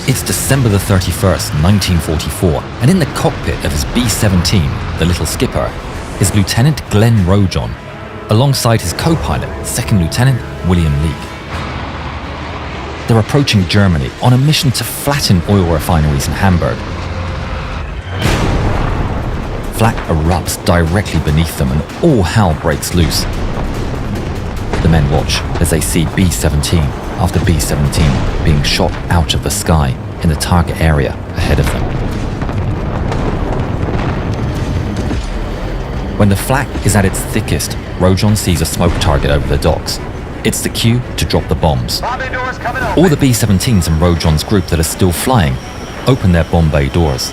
It's December the 31st, 1944, and in the cockpit of his B-17, the little skipper, is Lieutenant Glenn Rojon, alongside his co-pilot, Second Lieutenant William Leake. They're approaching Germany on a mission to flatten oil refineries in Hamburg. Flak erupts directly beneath them and all hell breaks loose. The men watch as they see B-17 after B-17 being shot out of the sky in the target area ahead of them. When the flak is at its thickest, Rojon sees a smoke target over the docks. It's the cue to drop the bombs. All the B-17s in Rojon's group that are still flying open their bomb bay doors.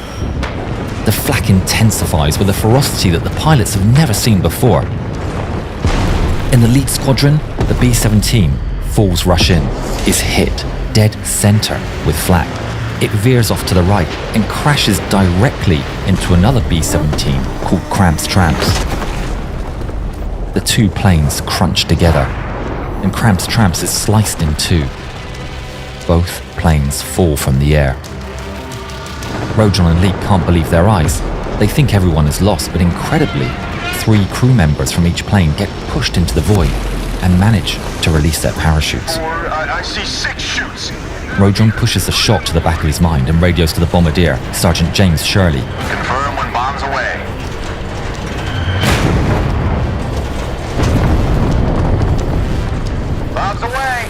The flak intensifies with a ferocity that the pilots have never seen before. In the lead squadron, the B-17 falls rush in, is hit dead center with flak. It veers off to the right and crashes directly into another B-17 called Cramps Tramps. The two planes crunch together, and Cramps Tramps is sliced in two. Both planes fall from the air. Rojon and Leake can't believe their eyes. They think everyone is lost, but incredibly, 3 crew members from each plane get pushed into the void and manage to release their parachutes. I see 6 chutes. Rojon pushes the shot to the back of his mind and radios to the bombardier, Sergeant James Shirley. Confirm when bombs away. Bombs away.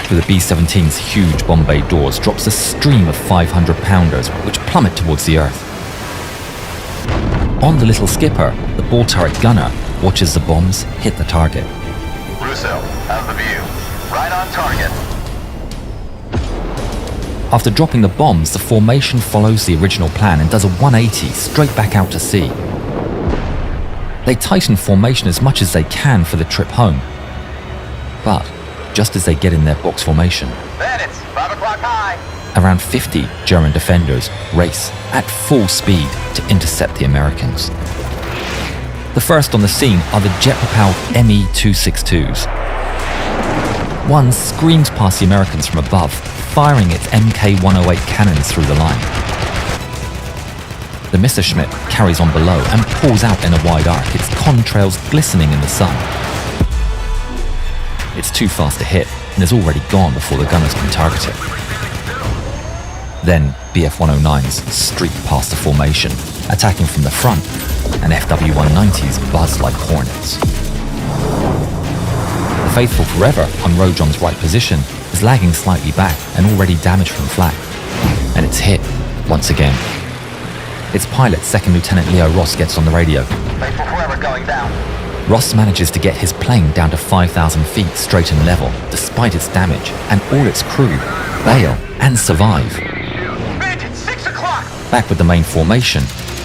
Through the B-17's huge bomb bay doors drops a stream of 500-pounders, which plummet towards the earth. On the little skipper, the ball turret gunner watches the bombs hit the target. Russo, how's the view? Right on target. After dropping the bombs, the formation follows the original plan and does a 180 straight back out to sea. They tighten formation as much as they can for the trip home. But just as they get in their box formation, Bandits, 5 o'clock high. around 50 German defenders race at full speed to intercept the Americans. The first on the scene are the jet-propelled Me-262s. One screams past the Americans from above, firing its Mk-108 cannons through the line. The Messerschmitt carries on below and pulls out in a wide arc, its contrails glistening in the sun. It's too fast to hit and is already gone before the gunners can target it. Then Bf-109s streak past the formation, attacking from the front, and FW-190s buzz like hornets. The faithful Forever, on Rojon's right position, is lagging slightly back and already damaged from flak, and it's hit once again. Its pilot, Second Lieutenant Leo Ross, gets on the radio. Faithful Forever going down. Ross manages to get his plane down to 5,000 feet straight and level, despite its damage, and all its crew bail and survive. Bandits, 6 o'clock. Back with the main formation,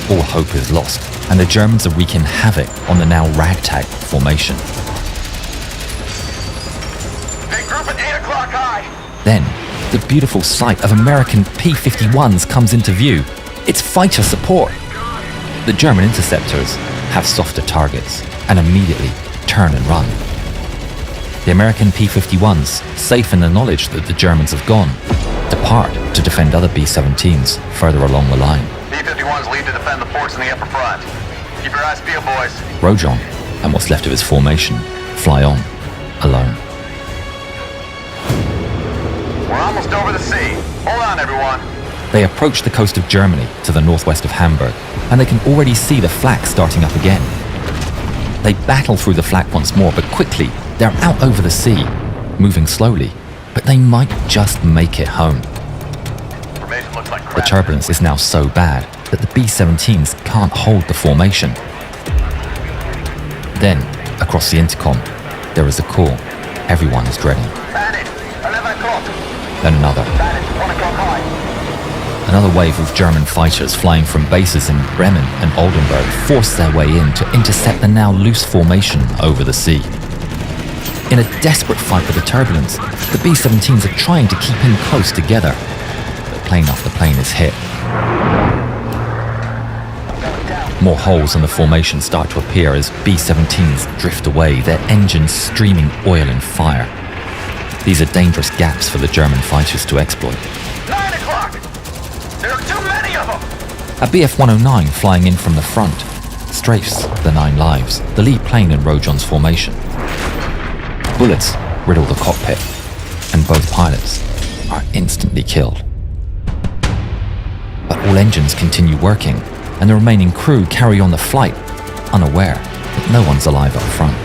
all hope is lost, and the Germans are wreaking havoc on the now ragtag formation. Big group at 8 o'clock high. Then, the beautiful sight of American P-51s comes into view. It's fighter support. The German interceptors have softer targets and immediately turn and run. The American P-51s, safe in the knowledge that the Germans have gone, depart to defend other B-17s further along the line. P-51s lead to defend the forts in the upper front. Keep your eyes peeled, boys. Rojon, and what's left of his formation, fly on, alone. We're almost over the sea. Hold on, everyone. They approach the coast of Germany to the northwest of Hamburg, and they can already see the flak starting up again. They battle through the flak once more, but quickly they're out over the sea, moving slowly, but they might just make it home. Formation looks like crap. The turbulence is now so bad that the B-17s can't hold the formation. Then, across the intercom, there is a call everyone is dreading. Bandit, 11 o'clock. Then another. Bandit, 1 o'clock high. Another wave of German fighters flying from bases in Bremen and Oldenburg force their way in to intercept the now loose formation over the sea. In a desperate fight with the turbulence, the B-17s are trying to keep in close together, but plane after plane is hit. More holes in the formation start to appear as B-17s drift away, their engines streaming oil and fire. These are dangerous gaps for the German fighters to exploit. 9 o'clock! There are too many of them! A BF-109 flying in from the front strafes the 9 Lives, the lead plane in Rojon's formation. Bullets riddle the cockpit, and both pilots are instantly killed. But all engines continue working, and the remaining crew carry on the flight, unaware that no one's alive up front.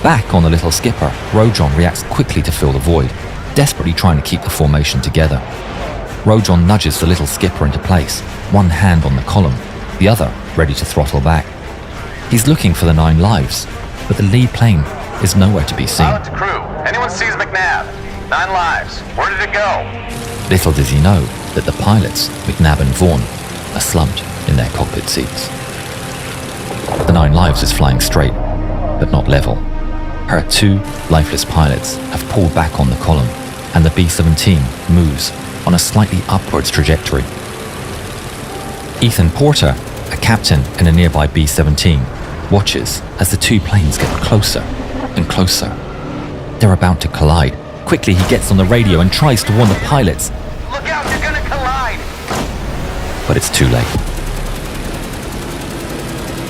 Back on the little skipper, Rojon reacts quickly to fill the void, desperately trying to keep the formation together. Rojon nudges the little skipper into place, one hand on the column, the other ready to throttle back. He's looking for the 9 Lives, but the lead plane is nowhere to be seen. Pilot to crew. Anyone sees McNabb? 9 Lives. Where did it go? Little does he know that the pilots, McNabb and Vaughn, are slumped in their cockpit seats. The 9 Lives is flying straight, but not level. Her 2 lifeless pilots have pulled back on the column, and the B-17 moves on a slightly upwards trajectory. Ethan Porter, a captain in a nearby B-17, watches as the 2 planes get closer and closer. They're about to collide. Quickly, he gets on the radio and tries to warn the pilots. Look out, you're gonna collide! But it's too late.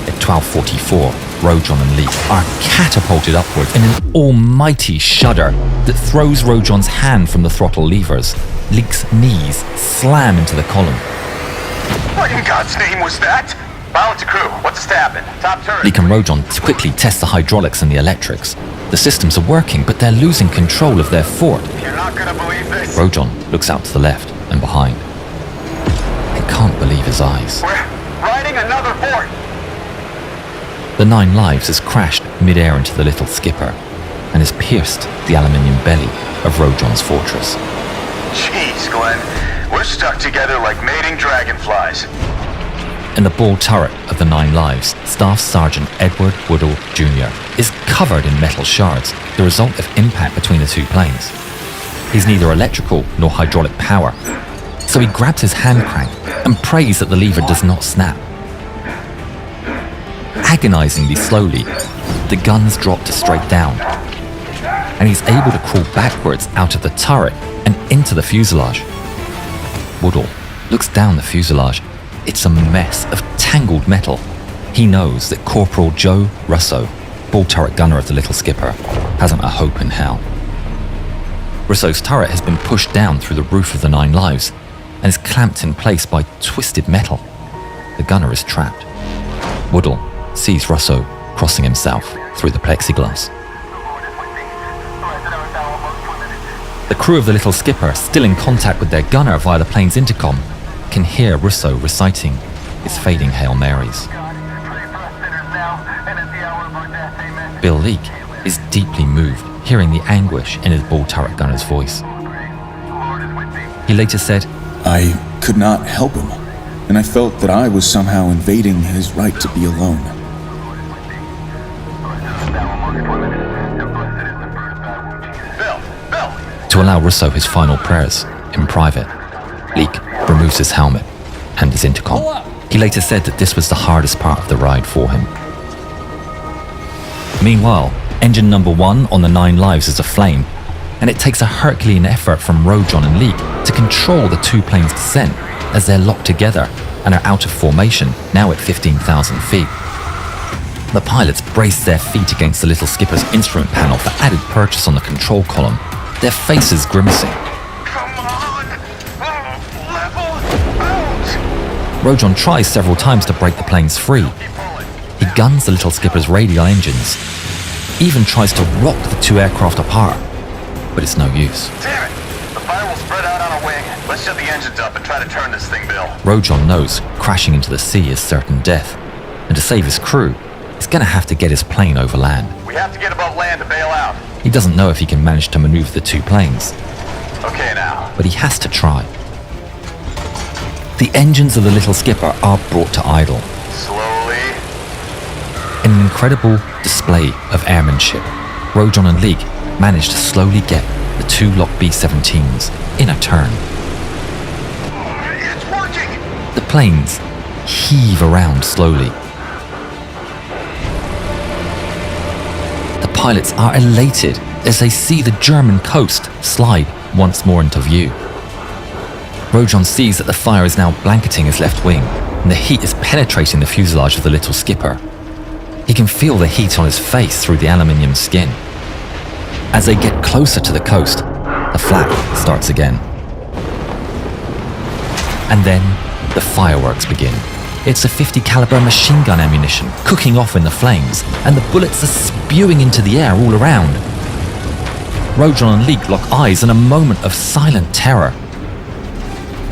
At 12:44, Rojon and Leek are catapulted upwards in an almighty shudder that throws Rojon's hand from the throttle levers. Leek's knees slam into the column. What in God's name was that? Pilot to crew, what's happened? Top turret. Leek and Rojon quickly test the hydraulics and the electrics. The systems are working, but they're losing control of their fort. You're not gonna believe this. Rojon looks out to the left and behind. He can't believe his eyes. We're riding another fort. The 9 Lives has crashed mid-air into the little skipper and has pierced the aluminium belly of Rojon's fortress. Jeez, Glenn. We're stuck together like mating dragonflies. In the ball turret of the 9 Lives, Staff Sergeant Edward Woodall Jr. is covered in metal shards, the result of impact between the 2 planes. He's neither electrical nor hydraulic power, so he grabs his hand crank and prays that the lever does not snap. Agonizingly slowly, the guns drop to straight down, and he's able to crawl backwards out of the turret and into the fuselage. Woodall looks down the fuselage. It's a mess of tangled metal. He knows that Corporal Joe Russo, ball turret gunner of the little skipper, hasn't a hope in hell. Russo's turret has been pushed down through the roof of the 9 Lives and is clamped in place by twisted metal. The gunner is trapped. Woodall sees Russo crossing himself through the plexiglass. The crew of the little skipper, still in contact with their gunner via the plane's intercom, can hear Russo reciting his fading Hail Marys. Bill Leek is deeply moved, hearing the anguish in his ball turret gunner's voice. He later said, I could not help him, and I felt that I was somehow invading his right to be alone. To allow Russo his final prayers in private, Leek removes his helmet and his intercom. He later said that this was the hardest part of the ride for him. Meanwhile, engine number 1 on the 9 Lives is aflame, and it takes a Herculean effort from Rojon and Leek to control the 2 planes' descent as they're locked together and are out of formation, now at 15,000 feet. The pilots brace their feet against the little skipper's instrument panel for added purchase on the control column, their faces grimacing. Come on! Level out! Rojon tries several times to break the planes free. He guns the little skipper's radial engines, even tries to rock the 2 aircraft apart, but it's no use. Damn it! The fire will spread out on a wing. Let's shut the engines up and try to turn this thing, Bill. Rojon knows crashing into the sea is certain death, and to save his crew, he's gonna have to get his plane over land. We have to get above land to bail out. He doesn't know if he can manage to maneuver the 2 planes, Okay now. but he has to try. The engines of the little skipper are brought to idle. Slowly. In an incredible display of airmanship, Rojon and Leek manage to slowly get the 2 locked B-17s in a turn. It's working! The planes heave around slowly. The pilots are elated as they see the German coast slide once more into view. Rojon sees that the fire is now blanketing his left wing, and the heat is penetrating the fuselage of the little skipper. He can feel the heat on his face through the aluminium skin. As they get closer to the coast, the flak starts again. And then the fireworks begin. It's a .50 caliber machine gun ammunition cooking off in the flames, and the bullets are spewing into the air all around. Rojon and Leek lock eyes in a moment of silent terror.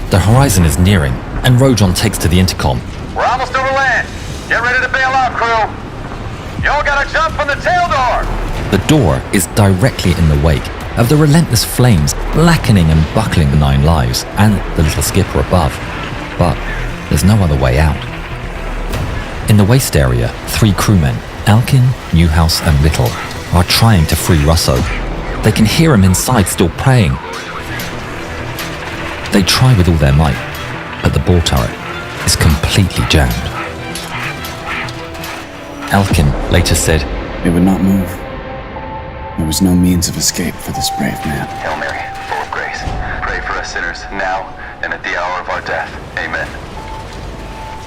The horizon is nearing, and Rojon takes to the intercom. We're almost over land. Get ready to bail out, crew. Y'all gotta jump from the tail door. The door is directly in the wake of the relentless flames blackening and buckling the 9 lives and the little skipper above. But there's no other way out. In the waste area, 3 crewmen, Alkin, Newhouse and Little, are trying to free Russo. They can hear him inside still praying. They try with all their might, but the ball turret is completely jammed. Alkin later said, It would not move. There was no means of escape for this brave man. Hail Mary, full of grace. Pray for us sinners now and at the hour of our death. Amen.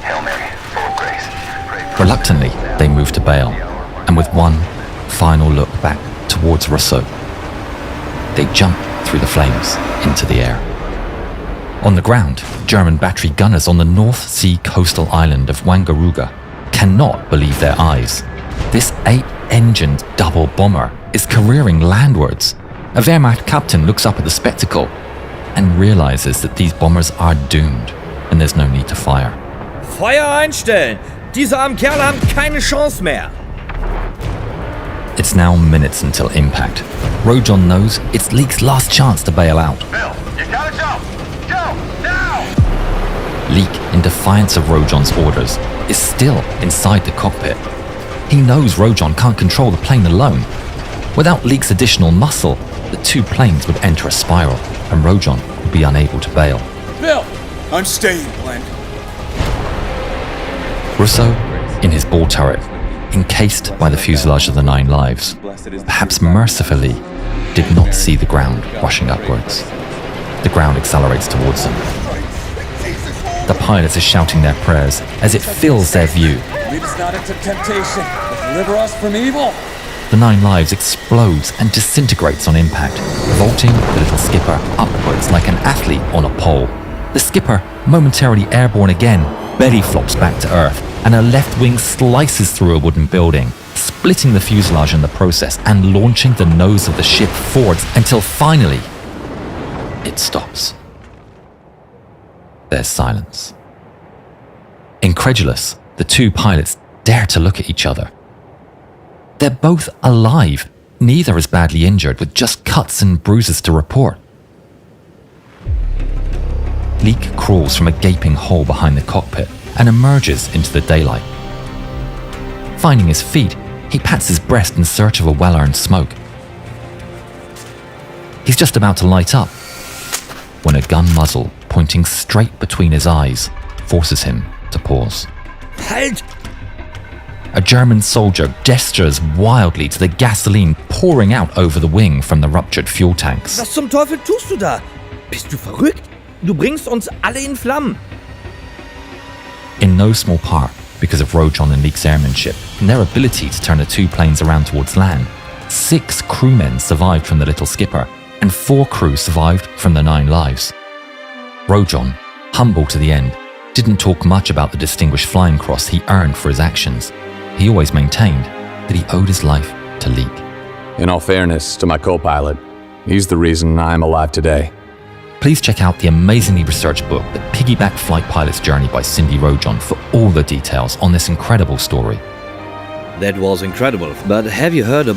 Hail Mary, full of grace. Pray for Reluctantly, they move to bail, and with one final look back towards Russo, they jump through the flames into the air. On the ground, German battery gunners on the North Sea coastal island of Wangaruga cannot believe their eyes. This 8-engined double bomber is careering landwards. A Wehrmacht captain looks up at the spectacle and realizes that these bombers are doomed and there's no need to fire. Feuer einstellen! Diese armen Kerle haben keine Chance mehr! It's now minutes until impact. Rojon knows it's Leek's last chance to bail out. Bill, you gotta jump! Jump! Now! Leek, in defiance of Rojon's orders, is still inside the cockpit. He knows Rojon can't control the plane alone. Without Leek's additional muscle, the 2 planes would enter a spiral, and Rojon would be unable to bail. Bill! I'm staying, Glenn. Russo, in his ball turret, encased by the fuselage of the 9 lives, perhaps mercifully, did not see the ground rushing upwards. The ground accelerates towards them. The pilots are shouting their prayers as it fills their view. Lead us not into temptation, but deliver us from evil. The 9 lives explodes and disintegrates on impact, vaulting the little skipper upwards like an athlete on a pole. The skipper, momentarily airborne again, belly flops back to Earth, and her left wing slices through a wooden building, splitting the fuselage in the process and launching the nose of the ship forwards until finally it stops. There's silence. Incredulous, the 2 pilots dare to look at each other. They're both alive, neither is badly injured, with just cuts and bruises to report. Leek crawls from a gaping hole behind the cockpit and emerges into the daylight. Finding his feet, he pats his breast in search of a well-earned smoke. He's just about to light up when a gun muzzle pointing straight between his eyes forces him to pause. Halt! A German soldier gestures wildly to the gasoline pouring out over the wing from the ruptured fuel tanks. Was zum Teufel tust du da? Bist du verrückt? Du bringst uns alle in Flammen. In no small part because of Rojon and Leek's airmanship and their ability to turn the 2 planes around towards land, 6 crewmen survived from the little skipper and 4 crew survived from the 9 lives. Rojon, humble to the end, didn't talk much about the Distinguished Flying Cross he earned for his actions. He always maintained that he owed his life to Leek. In all fairness to my co-pilot, he's the reason I'm alive today. Please check out the amazingly researched book, The Piggyback Flight Pilot's Journey by Cindy Rojon, for all the details on this incredible story. That was incredible, but have you heard about